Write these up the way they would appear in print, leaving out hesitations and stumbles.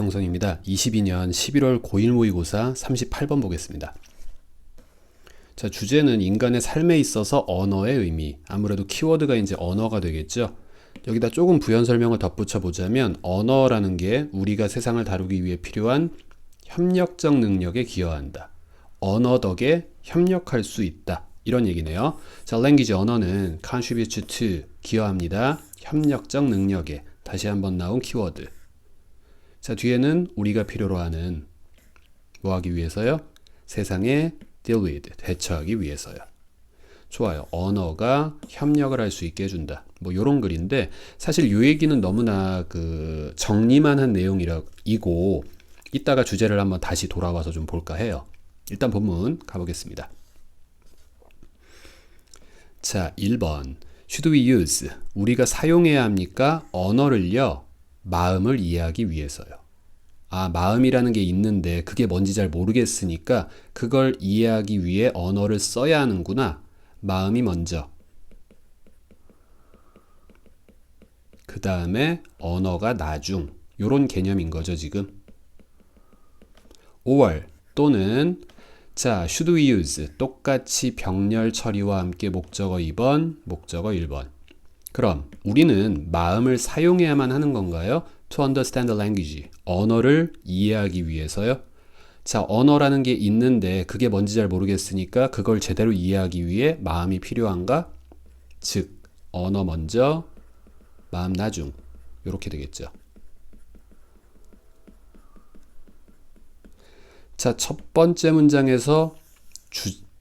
영성입니다. 22년 11월 고1 모의고사 38번 보겠습니다. 자, 주제는 인간의 삶에 있어서 언어의 의미. 아무래도 키워드가 이제 언어가 되겠죠. 여기다 조금 부연 설명을 덧붙여 보자면 언어라는 게 우리가 세상을 다루기 위해 필요한 협력적 능력에 기여한다. 언어 덕에 협력할 수 있다. 이런 얘기네요. 자, language 언어는 contribute to 기여합니다. 협력적 능력에. 다시 한번 나온 키워드. 자, 뒤에는 우리가 필요로 하는 뭐 하기 위해서요? 세상에 deal with, 대처하기 위해서요. 좋아요. 언어가 협력을 할 수 있게 해준다. 뭐 요런 글인데 사실 이 얘기는 너무나 정리만 한 내용이고 이따가 주제를 한번 다시 돌아와서 좀 볼까 해요. 일단 본문 가보겠습니다. 자, 1번. Should we use? 우리가 사용해야 합니까? 언어를요. 마음을 이해하기 위해서요. 아, 마음이라는 게 있는데 그게 뭔지 잘 모르겠으니까 그걸 이해하기 위해 언어를 써야 하는구나. 마음이 먼저. 그 다음에 언어가 나중. 요런 개념인 거죠, 지금. 5월 또는 자, should we use? 똑같이 병렬 처리와 함께 목적어 2번, 목적어 1번. 그럼 우리는 마음을 사용해야만 하는 건가요? To understand the language. 언어를 이해하기 위해서요. 자, 언어라는 게 있는데 그게 뭔지 잘 모르겠으니까 그걸 제대로 이해하기 위해 마음이 필요한가? 즉, 언어 먼저, 마음 나중. 이렇게 되겠죠. 자, 첫 번째 문장에서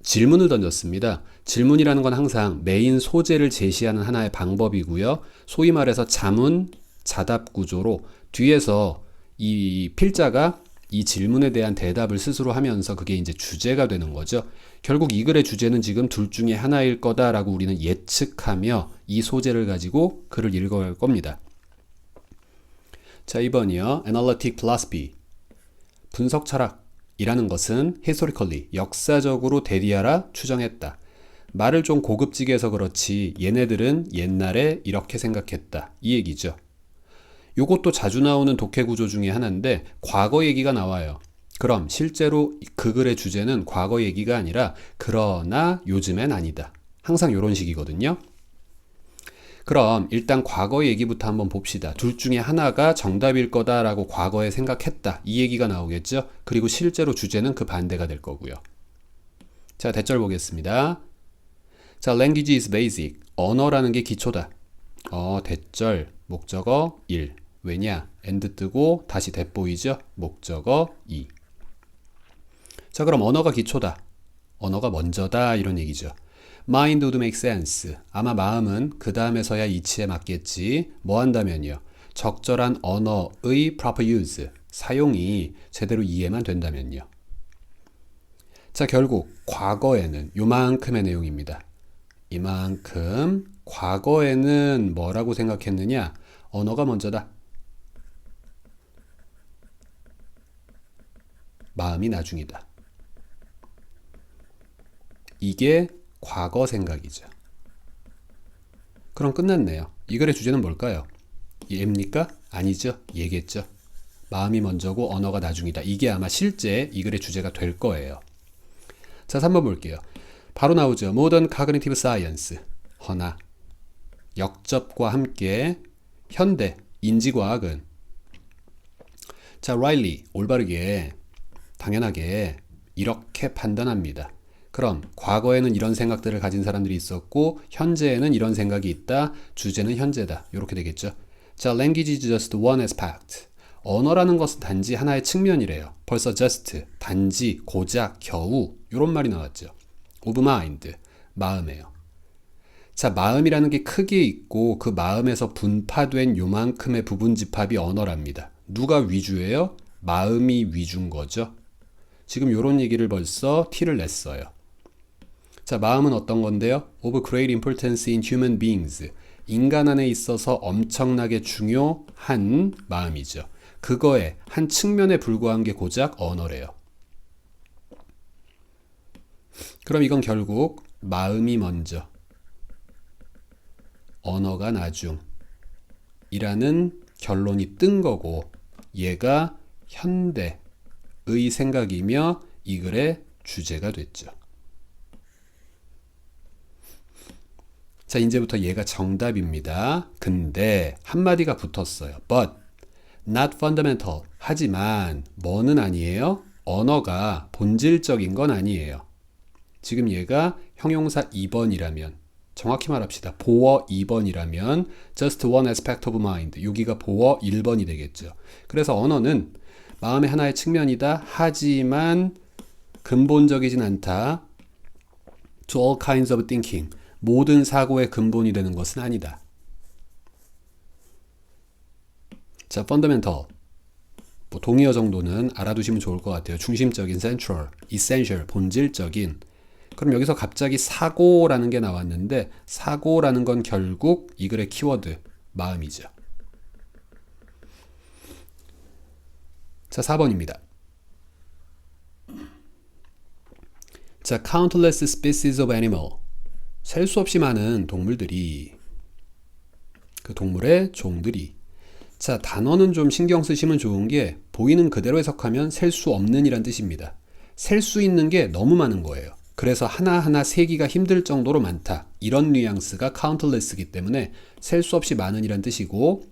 질문을 던졌습니다. 질문이라는 건 항상 메인 소재를 제시하는 하나의 방법이고요. 소위 말해서 자문, 자답 구조로 뒤에서 이 필자가 이 질문에 대한 대답을 스스로 하면서 그게 이제 주제가 되는 거죠. 결국 이 글의 주제는 지금 둘 중에 하나일 거다라고 우리는 예측하며 이 소재를 가지고 글을 읽어갈 겁니다. 자, 2번이요. Analytic philosophy. 분석 철학이라는 것은 historically, 역사적으로 대디하라 추정했다. 말을 좀 고급지게 해서 그렇지 얘네들은 옛날에 이렇게 생각했다. 이 얘기죠. 요것도 자주 나오는 독해 구조 중에 하나인데 과거 얘기가 나와요. 그럼 실제로 그 글의 주제는 과거 얘기가 아니라 그러나 요즘엔 아니다. 항상 요런 식이거든요. 그럼 일단 과거 얘기부터 한번 봅시다. 둘 중에 하나가 정답일 거다라고 과거에 생각했다. 이 얘기가 나오겠죠. 그리고 실제로 주제는 그 반대가 될 거고요. 자, 대절 보겠습니다. 자, language is basic. 언어라는 게 기초다. 대절, 목적어 1. 왜냐? and 뜨고 다시 that 보이죠? 목적어 2. 자, 그럼 언어가 기초다. 언어가 먼저다. 이런 얘기죠. Mind would make sense. 아마 마음은 그 다음에서야 이치에 맞겠지. 뭐 한다면요? 적절한 언어의 proper use. 사용이 제대로 이해만 된다면요. 자, 결국 과거에는 요만큼의 내용입니다. 이만큼 과거에는 뭐라고 생각했느냐? 언어가 먼저다. 마음이 나중이다. 이게 과거 생각이죠. 그럼 끝났네요. 이 글의 주제는 뭘까요? 얘입니까? 아니죠. 얘겠죠. 마음이 먼저고 언어가 나중이다. 이게 아마 실제 이 글의 주제가 될 거예요. 자, 3번 볼게요. 바로 나오죠. Modern Cognitive Science. 허나 역접과 함께 현대 인지과학은 자, rightly 올바르게 당연하게 이렇게 판단합니다. 그럼 과거에는 이런 생각들을 가진 사람들이 있었고 현재에는 이런 생각이 있다. 주제는 현재다. 이렇게 되겠죠. 자, language is just one aspect. 언어라는 것은 단지 하나의 측면이래요. 벌써 just, 단지, 고작, 겨우 이런 말이 나왔죠. of mind, 마음이에요. 자, 마음이라는 게 크게 있고 그 마음에서 분파된 요만큼의 부분 집합이 언어랍니다. 누가 위주예요? 마음이 위주인 거죠. 지금 요런 얘기를 벌써 티를 냈어요. 자, 마음은 어떤 건데요? Of great importance in human beings. 인간 안에 있어서 엄청나게 중요한 마음이죠. 그거의 한 측면에 불과한 게 고작 언어래요. 그럼 이건 결국 마음이 먼저, 언어가 나중 이라는 결론이 뜬 거고 얘가 현대의 생각이며 이 글의 주제가 됐죠. 자, 이제부터 얘가 정답입니다. 근데 한마디가 붙었어요. But not fundamental. 하지만 뭐는 아니에요? 언어가 본질적인 건 아니에요. 지금 얘가 형용사 2번이라면, 정확히 말합시다. 보어 2번이라면 just one aspect of mind. 여기가 보어 1번이 되겠죠. 그래서 언어는 마음의 하나의 측면이다. 하지만 근본적이진 않다. To all kinds of thinking. 모든 사고의 근본이 되는 것은 아니다. 자, fundamental. 뭐 동의어 정도는 알아두시면 좋을 것 같아요. 중심적인, central, essential, 본질적인. 그럼 여기서 갑자기 사고라는 게 나왔는데 사고라는 건 결국 이 글의 키워드, 마음이죠. 자, 4번입니다. 자, countless species of animal. 셀 수 없이 많은 동물들이, 그 동물의 종들이. 자, 단어는 좀 신경 쓰시면 좋은 게 보이는 그대로 해석하면 셀 수 없는 이란 뜻입니다. 셀 수 있는 게 너무 많은 거예요. 그래서 하나하나 세기가 힘들 정도로 많다. 이런 뉘앙스가 countless이기 때문에 셀 수 없이 많은 이란 뜻이고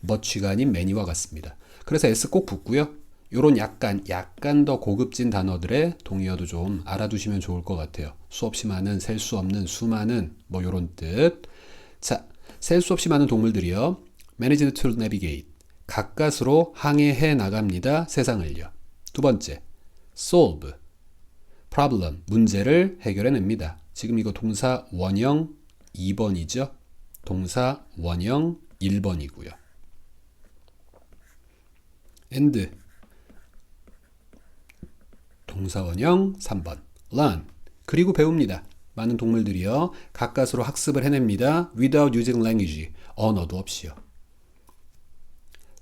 much가 아닌 many와 같습니다. 그래서 S 꼭 붙고요. 요런 약간 더 고급진 단어들의 동의어도 좀 알아두시면 좋을 것 같아요. 수없이 많은, 셀 수 없는, 수많은, 뭐 요런 뜻. 자, 셀 수 없이 많은 동물들이요. managed to navigate. 가까스로 항해해 나갑니다. 세상을요. 두 번째, solve. problem. 문제를 해결해냅니다. 지금 이거 동사 원형 2번이죠. 동사 원형 1번이고요. and. 동사원형 3번. learn. 그리고 배웁니다. 많은 동물들이요. 가까스로 학습을 해냅니다. without using language. 언어도 없이요.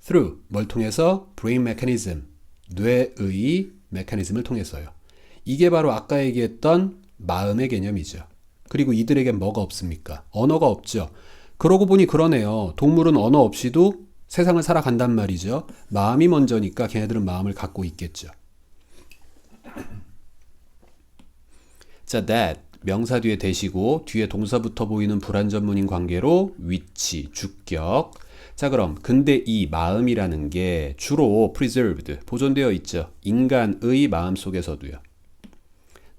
through. 뭘 통해서? brain mechanism. 뇌의 메커니즘을 통해서요. 이게 바로 아까 얘기했던 마음의 개념이죠. 그리고 이들에겐 뭐가 없습니까? 언어가 없죠. 그러고 보니 그러네요. 동물은 언어 없이도 세상을 살아간단 말이죠. 마음이 먼저니까 걔네들은 마음을 갖고 있겠죠. 자, that 명사 뒤에 대시고 뒤에 동사부터 보이는 불완전문인 관계로 위치, 주격. 자, 그럼 근데 이 마음이라는 게 주로 preserved, 보존되어 있죠. 인간의 마음 속에서도요.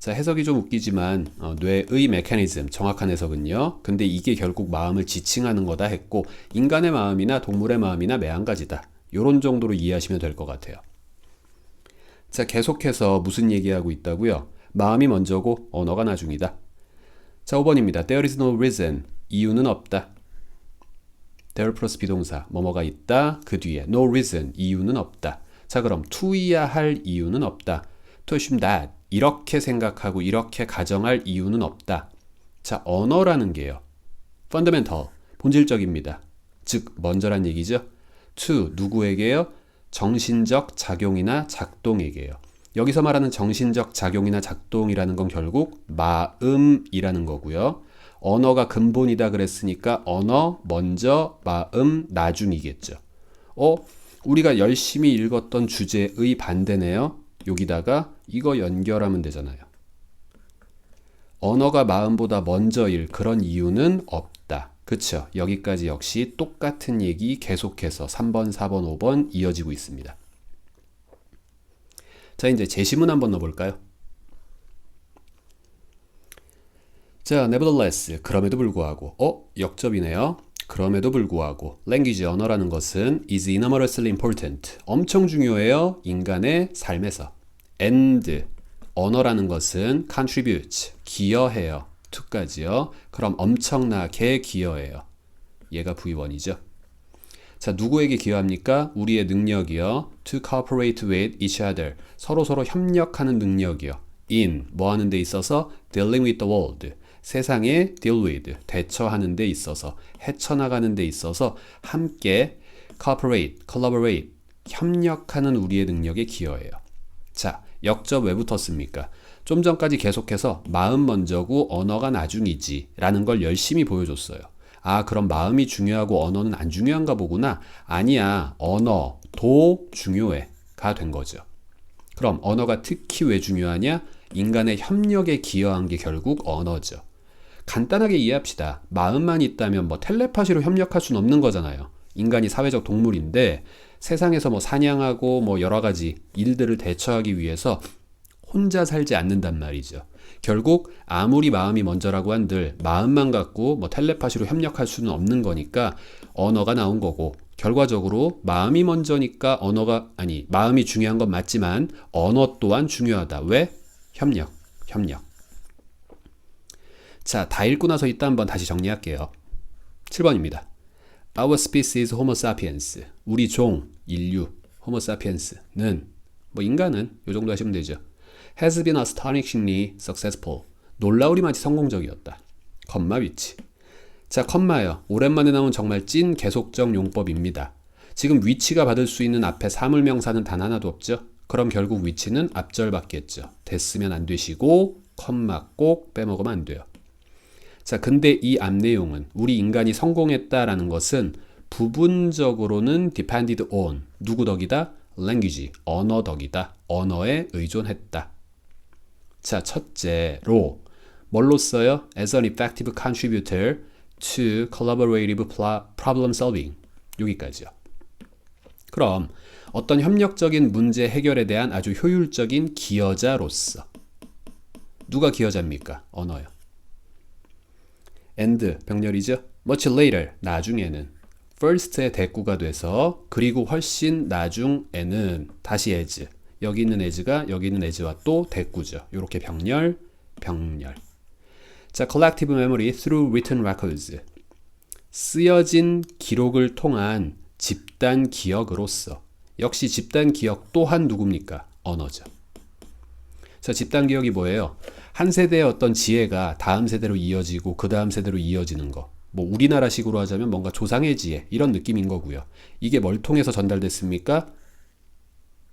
자, 해석이 좀 웃기지만 뇌의 메커니즘, 정확한 해석은요. 근데 이게 결국 마음을 지칭하는 거다 했고 인간의 마음이나 동물의 마음이나 매한가지다. 요런 정도로 이해하시면 될 것 같아요. 자, 계속해서 무슨 얘기하고 있다고요? 마음이 먼저고 언어가 나중이다. 자, 5번입니다. There is no reason. 이유는 없다. there 플러스 비동사. 뭐뭐가 있다. 그 뒤에 no reason. 이유는 없다. 자, 그럼 to이야 할 이유는 없다. to assume that. 이렇게 생각하고 이렇게 가정할 이유는 없다. 자, 언어라는 게요. fundamental. 본질적입니다. 즉, 먼저란 얘기죠. to 누구에게요? 정신적 작용이나 작동에게요. 여기서 말하는 정신적 작용이나 작동이라는 건 결국 마음이라는 거고요. 언어가 근본이다 그랬으니까 언어 먼저, 마음 나중이겠죠. 우리가 열심히 읽었던 주제의 반대네요. 여기다가 이거 연결하면 되잖아요. 언어가 마음보다 먼저일 그런 이유는 없다. 그쵸? 여기까지 역시 똑같은 얘기 계속해서 3번, 4번, 5번 이어지고 있습니다. 자, 이제 제시문 한번 넣어볼까요? 자, nevertheless, 그럼에도 불구하고, 역접이네요. 그럼에도 불구하고, language, 언어라는 것은 is enormously important, 엄청 중요해요. 인간의 삶에서. and, 언어라는 것은 contributes, 기여해요. to까지요. 그럼 엄청나게 기여해요. 얘가 V1이죠. 자, 누구에게 기여합니까? 우리의 능력이요. to cooperate with each other. 서로서로 협력하는 능력이요. in, 뭐 하는 데 있어서? dealing with the world. 세상에 deal with, 대처하는 데 있어서, 헤쳐나가는 데 있어서 함께 cooperate, collaborate, 협력하는 우리의 능력에 기여해요. 자, 역접 왜 붙었습니까? 좀 전까지 계속해서 마음 먼저고 언어가 나중이지 라는 걸 열심히 보여줬어요. 아, 그럼 마음이 중요하고 언어는 안 중요한가 보구나. 아니야, 언어도 중요해가 된 거죠. 그럼 언어가 특히 왜 중요하냐? 인간의 협력에 기여한 게 결국 언어죠. 간단하게 이해합시다. 마음만 있다면 뭐 텔레파시로 협력할 수는 없는 거잖아요. 인간이 사회적 동물인데 세상에서 뭐 사냥하고 뭐 여러 가지 일들을 대처하기 위해서 혼자 살지 않는단 말이죠. 결국 아무리 마음이 먼저라고 한들 마음만 갖고 뭐 텔레파시로 협력할 수는 없는 거니까 언어가 나온 거고, 결과적으로 마음이 먼저니까 마음이 중요한 건 맞지만 언어 또한 중요하다. 왜? 협력. 자, 다 읽고 나서 이따 한번 다시 정리할게요. 7번입니다. Our species Homo sapiens, 우리 종, 인류, Homo sapiens는, 뭐 인간은 이 정도 하시면 되죠. Has been astonishingly successful, 놀라우리마치 성공적이었다. 컴마 위치. 자, 컴마요. 오랜만에 나온 정말 찐 계속적 용법입니다. 지금 위치가 받을 수 있는 앞에 사물명사는 단 하나도 없죠. 그럼 결국 위치는 앞절 받겠죠. 됐으면 안 되시고 컴마 꼭 빼먹으면 안 돼요. 자, 근데 이 앞 내용은 우리 인간이 성공했다라는 것은 부분적으로는 depended on, 누구 덕이다? language, 언어 덕이다. 언어에 의존했다. 자, 첫째로 뭘로 써요? As an effective contributor to collaborative problem solving. 여기까지요. 그럼 어떤 협력적인 문제 해결에 대한 아주 효율적인 기여자로서. 누가 기여자입니까? 언어요. and 병렬이죠. much later, 나중에는 first의 대꾸가 돼서, 그리고 훨씬 나중에는 다시 as, 여기 있는 as가 여기 있는 as와 또 대꾸죠. 이렇게 병렬. 자, collective memory through written records, 쓰여진 기록을 통한 집단 기억으로서. 역시 집단 기억 또한 누굽니까? 언어죠. 자, 집단 기억이 뭐예요? 한 세대의 어떤 지혜가 다음 세대로 이어지고 그 다음 세대로 이어지는 거. 뭐 우리나라식으로 하자면 뭔가 조상의 지혜, 이런 느낌인 거고요. 이게 뭘 통해서 전달됐습니까?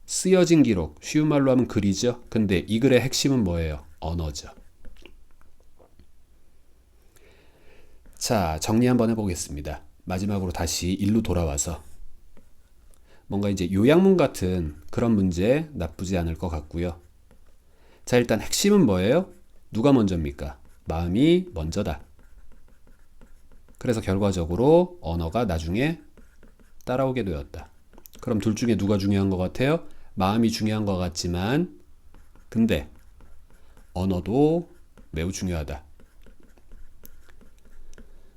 쓰여진 기록, 쉬운 말로 하면 글이죠. 근데 이 글의 핵심은 뭐예요? 언어죠. 자, 정리 한번 해보겠습니다. 마지막으로 다시 일로 돌아와서 뭔가 이제 요약문 같은 그런 문제 나쁘지 않을 것 같고요. 자, 일단 핵심은 뭐예요? 누가 먼저입니까? 마음이 먼저다. 그래서 결과적으로 언어가 나중에 따라오게 되었다. 그럼 둘 중에 누가 중요한 것 같아요? 마음이 중요한 것 같지만, 근데 언어도 매우 중요하다.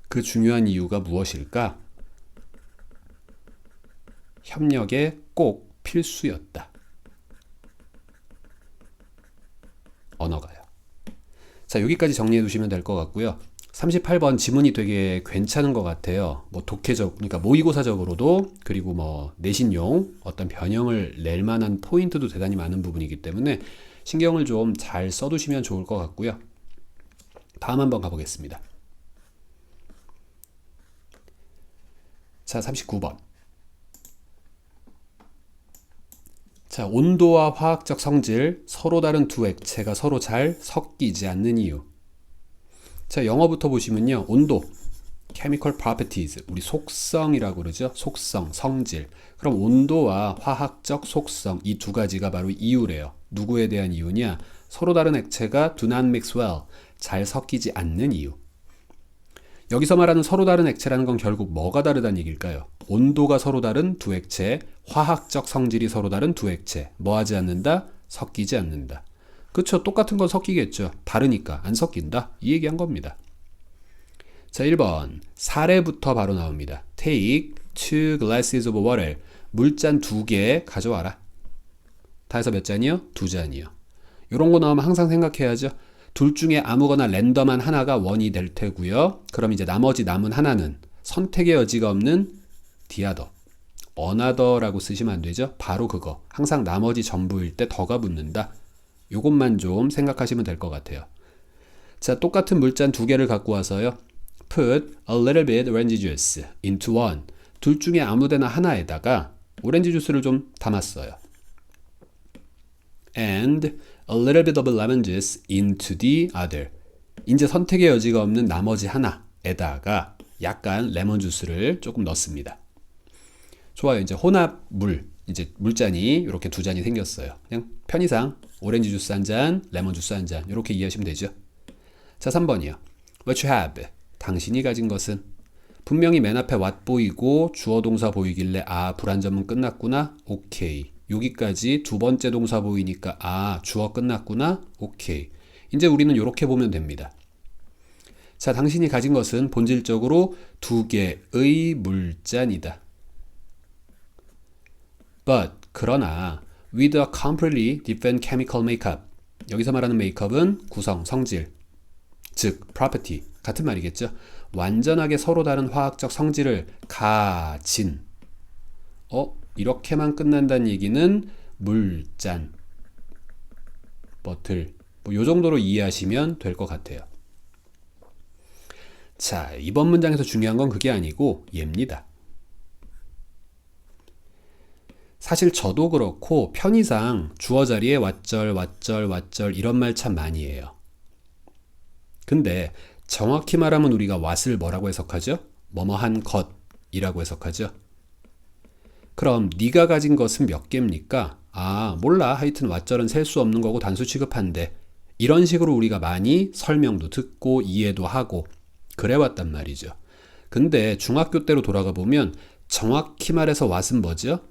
그 중요한 이유가 무엇일까? 협력에 꼭 필수였다. 언어가요. 자, 여기까지 정리해 두시면 될 것 같고요. 38번 지문이 되게 괜찮은 것 같아요. 뭐 독해적, 그러니까 모의고사적으로도, 그리고 뭐 내신용 어떤 변형을 낼 만한 포인트도 대단히 많은 부분이기 때문에 신경을 좀 잘 써두시면 좋을 것 같고요. 다음 한번 가보겠습니다. 자, 39번. 자, 온도와 화학적 성질, 서로 다른 두 액체가 서로 잘 섞이지 않는 이유. 자, 영어부터 보시면요. 온도, chemical properties, 우리 속성이라고 그러죠. 속성, 성질. 그럼 온도와 화학적 속성, 이 두 가지가 바로 이유래요. 누구에 대한 이유냐? 서로 다른 액체가 do not mix well, 잘 섞이지 않는 이유. 여기서 말하는 서로 다른 액체라는 건 결국 뭐가 다르다는 얘기일까요? 온도가 서로 다른 두 액체, 화학적 성질이 서로 다른 두 액체. 뭐 하지 않는다? 섞이지 않는다. 그쵸? 똑같은 건 섞이겠죠. 다르니까 안 섞인다. 이 얘기한 겁니다. 자, 1번. 사례부터 바로 나옵니다. Take 2 glasses of water. 물잔 2개 가져와라. 다 해서 몇 잔이요? 2잔이요. 이런 거 나오면 항상 생각해야죠. 둘 중에 아무거나 랜덤한 하나가 원이 될 테고요. 그럼 이제 나머지 남은 하나는 선택의 여지가 없는 디아더, 어나더라고 쓰시면 안 되죠. 바로 그거. 항상 나머지 전부일 때 더가 붙는다. 요것만 좀 생각하시면 될 것 같아요. 자, 똑같은 물잔 2개를 갖고 와서요. Put a little bit orange juice into one. 둘 중에 아무데나 하나에다가 오렌지 주스를 좀 담았어요. And a little bit of lemon juice into the other. 이제 선택의 여지가 없는 나머지 하나에다가 약간 레몬 주스를 조금 넣습니다. 좋아요. 이제 혼합물, 이제 물잔이 이렇게 두 잔이 생겼어요. 그냥 편의상 오렌지 주스 한 잔, 레몬 주스 한 잔 이렇게 이해하시면 되죠. 자, 3번이요. What you have? 당신이 가진 것은? 분명히 맨 앞에 what 보이고 주어 동사 보이길래 아, 불완전문 끝났구나. 오케이. 여기까지 두 번째 동사 보이니까 아, 주어 끝났구나. 오케이. 이제 우리는 이렇게 보면 됩니다. 자, 당신이 가진 것은 본질적으로 두 개의 물잔이다. But, 그러나 with a completely different chemical makeup. 여기서 말하는 메이크업은 구성, 성질, 즉 property 같은 말이겠죠. 완전하게 서로 다른 화학적 성질을 가진 이렇게만 끝난다는 얘기는 물잔, 버틀 요 정도로 이해하시면 될 것 같아요. 자, 이번 문장에서 중요한 건 그게 아니고 얘입니다. 사실 저도 그렇고 편의상 주어 자리에 왓절 이런 말 참 많이 해요. 근데 정확히 말하면 우리가 what을 뭐라고 해석하죠? 뭐뭐한 것이라고 해석하죠. 그럼 네가 가진 것은 몇 개입니까? 아, 몰라. 하여튼 왓절은 셀 수 없는 거고 단수 취급한대. 이런 식으로 우리가 많이 설명도 듣고 이해도 하고 그래왔단 말이죠. 근데 중학교 때로 돌아가 보면 정확히 말해서 what은 뭐죠?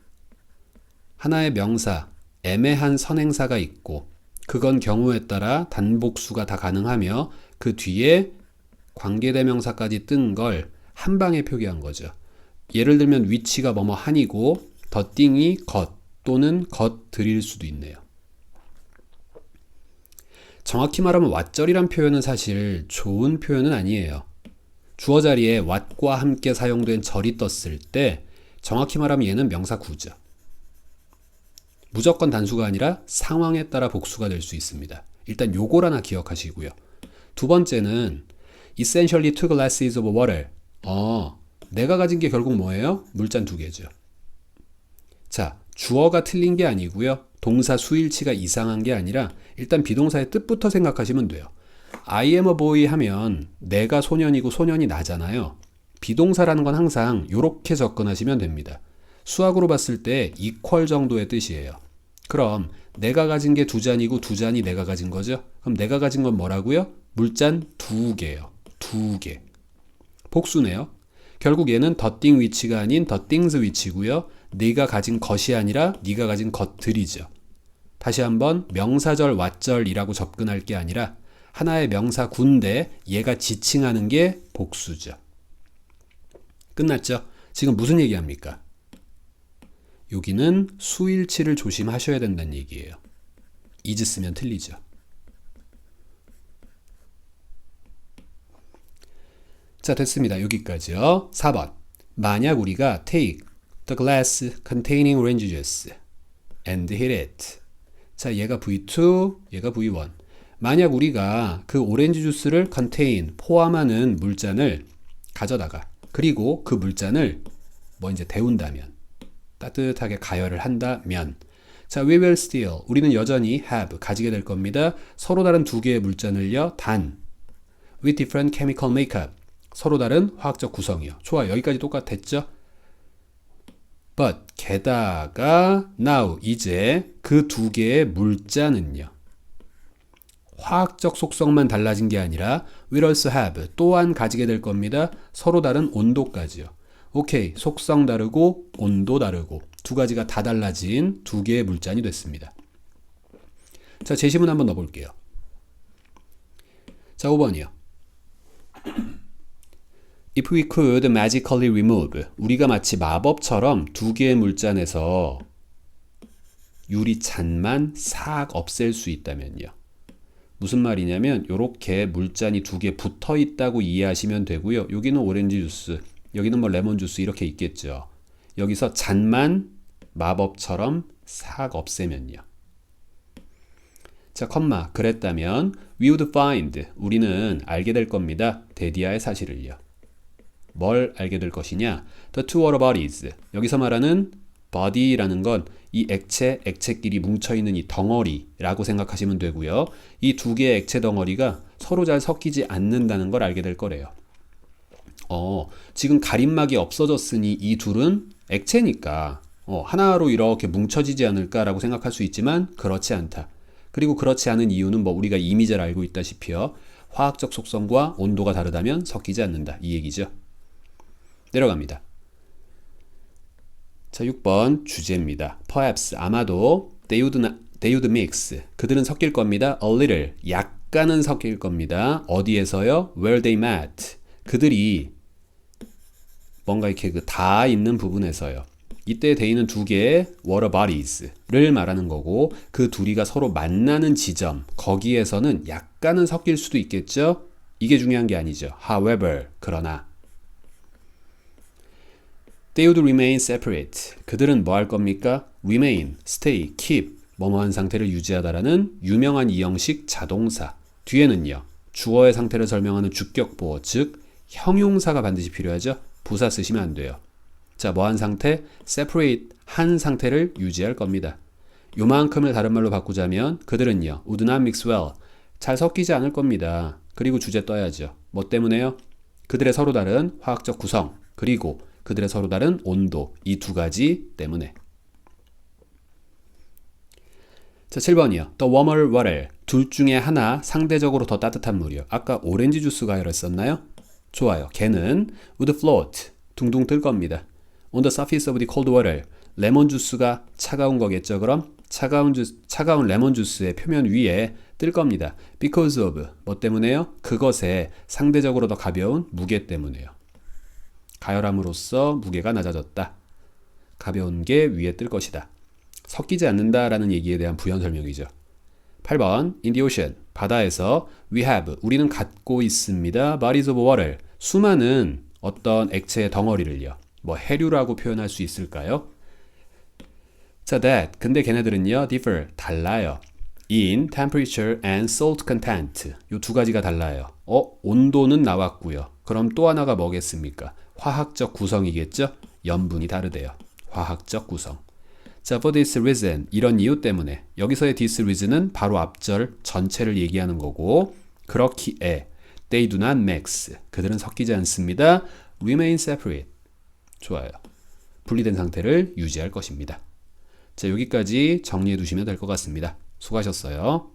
하나의 명사, 애매한 선행사가 있고 그건 경우에 따라 단복수가 다 가능하며 그 뒤에 관계대명사까지 뜬 걸 한 방에 표기한 거죠. 예를 들면 위치가 뭐뭐 한이고 더띵이 것 또는 것들일 수도 있네요. 정확히 말하면 왓절이란 표현은 사실 좋은 표현은 아니에요. 주어 자리에 what과 함께 사용된 절이 떴을 때 정확히 말하면 얘는 명사 구죠. 무조건 단수가 아니라 상황에 따라 복수가 될 수 있습니다. 일단 요걸 하나 기억하시고요. 두 번째는 essentially two glasses of water. 내가 가진 게 결국 뭐예요? 물잔 두 개죠. 자, 주어가 틀린 게 아니고요. 동사 수일치가 이상한 게 아니라 일단 비동사의 뜻부터 생각하시면 돼요. I am a boy 하면 내가 소년이고 소년이 나잖아요. 비동사라는 건 항상 이렇게 접근하시면 됩니다. 수학으로 봤을 때 equal 정도의 뜻이에요. 그럼 내가 가진 게 두 잔이고 두 잔이 내가 가진 거죠? 그럼 내가 가진 건 뭐라고요? 물잔 두 개요. 두 개. 복수네요. 결국 얘는 the thing 위치가 아닌 the things 위치고요. 네가 가진 것이 아니라 네가 가진 것들이죠. 다시 한번 명사절 왓절이라고 접근할 게 아니라 하나의 명사 군데 얘가 지칭하는 게 복수죠. 끝났죠? 지금 무슨 얘기합니까? 여기는 수일치를 조심하셔야 된다는 얘기예요. is 쓰면 틀리죠. 자, 됐습니다. 여기까지요. 4번. 만약 우리가 take the glass containing orange juice and hit it. 자, 얘가 V2, 얘가 V1. 만약 우리가 그 오렌지 주스를 contain, 포함하는 물잔을 가져다가 그리고 그 물잔을 이제 데운다면 따뜻하게 가열을 한다면 자, we will still, 우리는 여전히 have, 가지게 될 겁니다. 서로 다른 두 개의 물잔을요, 단 with different chemical makeup, 서로 다른 화학적 구성이요. 좋아요. 여기까지 똑같았죠? But, 게다가 now, 이제 그 두 개의 물잔은요. 화학적 속성만 달라진 게 아니라 will also have, 또한 가지게 될 겁니다. 서로 다른 온도까지요. 오케이, 속성 다르고 온도 다르고 두 가지가 다 달라진 두 개의 물잔이 됐습니다. 자, 제시문 한번 넣어볼게요. 자, 5번이요. If we could magically remove, 우리가 마치 마법처럼 두 개의 물잔에서 유리잔만 싹 없앨 수 있다면요. 무슨 말이냐면 요렇게 물잔이 두 개 붙어 있다고 이해하시면 되고요. 여기는 오렌지 주스, 여기는 레몬 주스 이렇게 있겠죠. 여기서 잔만 마법처럼 싹 없애면요. 자, 컴마, 그랬다면 we would find, 우리는 알게 될 겁니다. 데디아의 사실을요. 뭘 알게 될 것이냐? The two water bodies. 여기서 말하는 body라는 건 이 액체끼리 뭉쳐있는 이 덩어리라고 생각하시면 되고요. 이 두 개의 액체 덩어리가 서로 잘 섞이지 않는다는 걸 알게 될 거래요. 지금 가림막이 없어졌으니 이 둘은 액체니까 하나로 이렇게 뭉쳐지지 않을까라고 생각할 수 있지만 그렇지 않다. 그리고 그렇지 않은 이유는 뭐 우리가 이미 잘 알고 있다시피요. 화학적 속성과 온도가 다르다면 섞이지 않는다. 이 얘기죠. 내려갑니다. 자, 6번 주제입니다. Perhaps 아마도 they would mix. 그들은 섞일 겁니다. A little 약간은 섞일 겁니다. 어디에서요? Where they met. 그들이 뭔가 이렇게 그 닿아 있는 부분에서요. 이때 they는 두 개의 water bodies를 말하는 거고 그 둘이가 서로 만나는 지점 거기에서는 약간은 섞일 수도 있겠죠. 이게 중요한 게 아니죠. However 그러나 they would remain separate. 그들은 뭐 할 겁니까? remain, stay, keep 뭐뭐한 상태를 유지하다라는 유명한 이형식 자동사 뒤에는요. 주어의 상태를 설명하는 주격보어 즉 형용사가 반드시 필요하죠. 부사 쓰시면 안 돼요. 자, 뭐한 상태? separate 한 상태를 유지할 겁니다. 요만큼을 다른 말로 바꾸자면 그들은요. would not mix well. 잘 섞이지 않을 겁니다. 그리고 주제 떠야죠. 뭐 때문에요? 그들의 서로 다른 화학적 구성 그리고 그들의 서로 다른 온도 이 두 가지 때문에. 자, 7번이요. The warmer water. 둘 중에 하나 상대적으로 더 따뜻한 물이요. 아까 오렌지 주스가 이랬었나요? 좋아요. 걔는 would float. 둥둥 뜰 겁니다. On the surface of the cold water. 레몬 주스가 차가운 거겠죠. 그럼 차가운 레몬 주스의 표면 위에 뜰 겁니다. Because of 뭐 때문에요? 그것의 상대적으로 더 가벼운 무게 때문에요. 가열함으로써 무게가 낮아졌다. 가벼운 게 위에 뜰 것이다. 섞이지 않는다라는 얘기에 대한 부연 설명이죠. 8번 In the ocean 바다에서 we have 우리는 갖고 있습니다. bodies of water 수많은 어떤 액체의 덩어리를요. 뭐 해류라고 표현할 수 있을까요? 자, that 근데 걔네들은요 differ 달라요. in temperature and salt content 요 두 가지가 달라요. 온도는 나왔고요. 그럼 또 하나가 뭐겠습니까? 화학적 구성이겠죠? 염분이 다르대요. 화학적 구성. 자, for this reason 이런 이유 때문에 여기서의 this reason은 바로 앞절 전체를 얘기하는 거고 그렇기에 they do not mix 그들은 섞이지 않습니다. remain separate 좋아요. 분리된 상태를 유지할 것입니다. 자, 여기까지 정리해 두시면 될 것 같습니다. 수고하셨어요.